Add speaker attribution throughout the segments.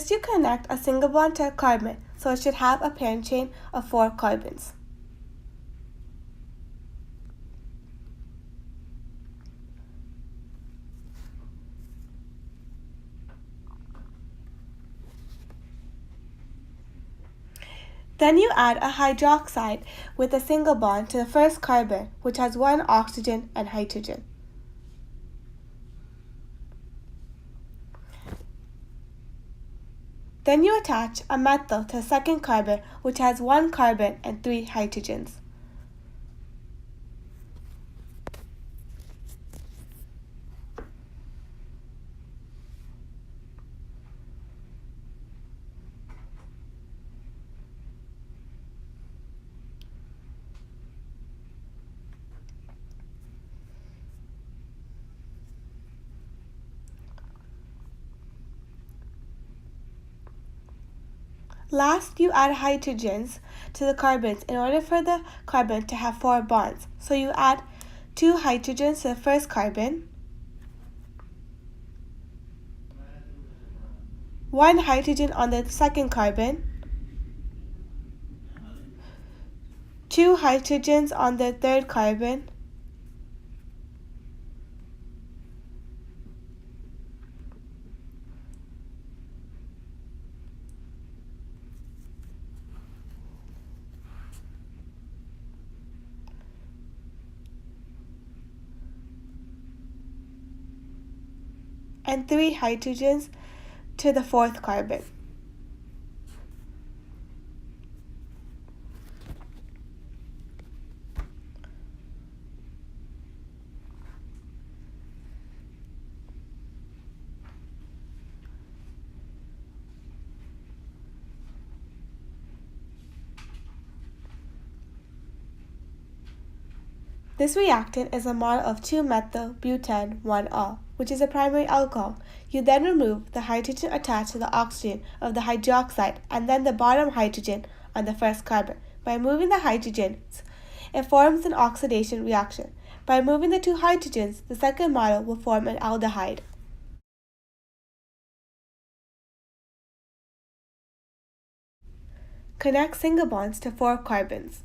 Speaker 1: First, you connect a single bond to a carbon, so it should have a parent chain of 4 carbons. Then you add a hydroxide with a single bond to the first carbon, which has 1 oxygen and hydrogen. Then you attach a methyl to the second carbon, which has 1 carbon and 3 hydrogens. Last, you add hydrogens to the carbons in order for the carbon to have 4 bonds. So you add 2 hydrogens to the first carbon, 1 hydrogen on the second carbon, 2 hydrogens on the third carbon, and 3 hydrogens to the fourth carbon. This reactant is a model of 2-methyl-butane-1-ol, which is a primary alcohol. You then remove the hydrogen attached to the oxygen of the hydroxide and then the bottom hydrogen on the first carbon. By removing the hydrogens, it forms an oxidation reaction. By removing the 2 hydrogens, the second model will form an aldehyde. Connect single bonds to 4 carbons.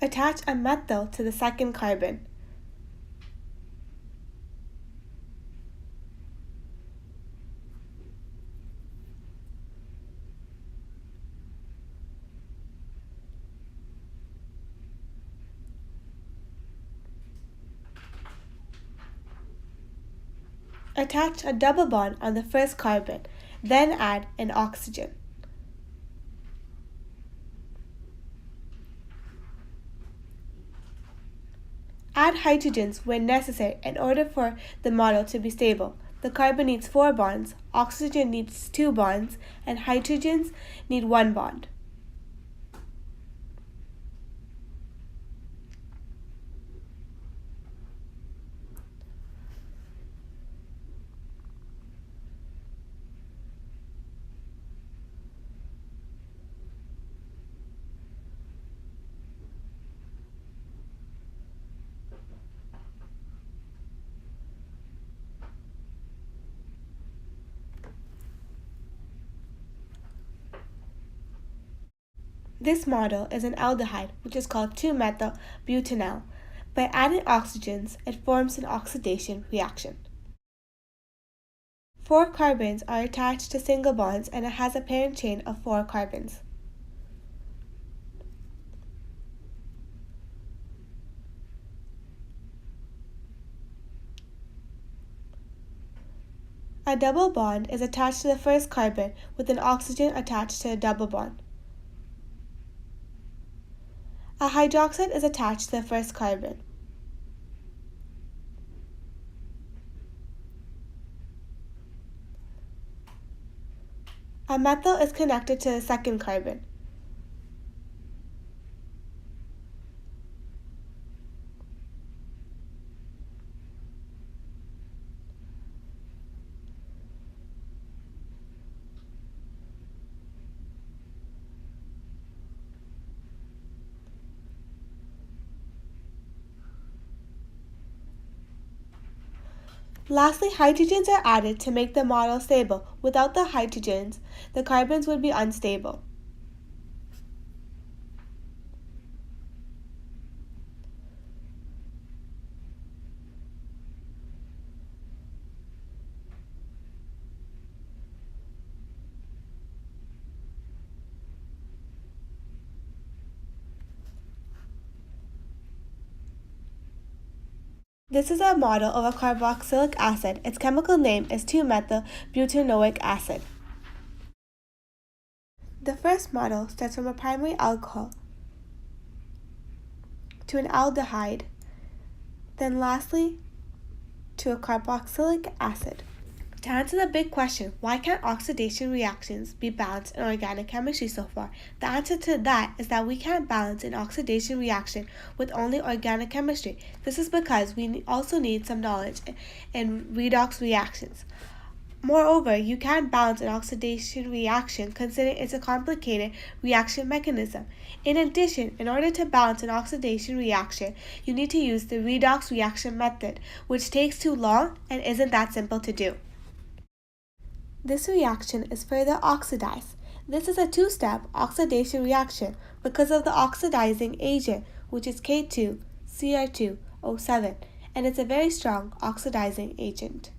Speaker 1: Attach a methyl to the second carbon. Attach a double bond on the first carbon, then add an oxygen. Add hydrogens when necessary in order for the model to be stable. The carbon needs 4 bonds, oxygen needs 2 bonds, and hydrogens need 1 bond. This model is an aldehyde, which is called 2-methyl-butanol. By adding oxygens, it forms an oxidation reaction. 4 carbons are attached to single bonds and it has a parent chain of 4 carbons. A double bond is attached to the first carbon with an oxygen attached to a double bond. A hydroxide is attached to the first carbon. A methyl is connected to the second carbon. Lastly, hydrogens are added to make the model stable. Without the hydrogens, the carbons would be unstable. This is a model of a carboxylic acid. Its chemical name is 2-methylbutanoic acid. The first model starts from a primary alcohol to an aldehyde, then lastly to a carboxylic acid. To answer the big question, why can't oxidation reactions be balanced in organic chemistry so far? The answer to that is that we can't balance an oxidation reaction with only organic chemistry. This is because we also need some knowledge in redox reactions. Moreover, you can't balance an oxidation reaction considering it's a complicated reaction mechanism. In addition, in order to balance an oxidation reaction, you need to use the redox reaction method, which takes too long and isn't that simple to do. This reaction is further oxidized. This is a two-step oxidation reaction because of the oxidizing agent, which is K2Cr2O7, and it's a very strong oxidizing agent.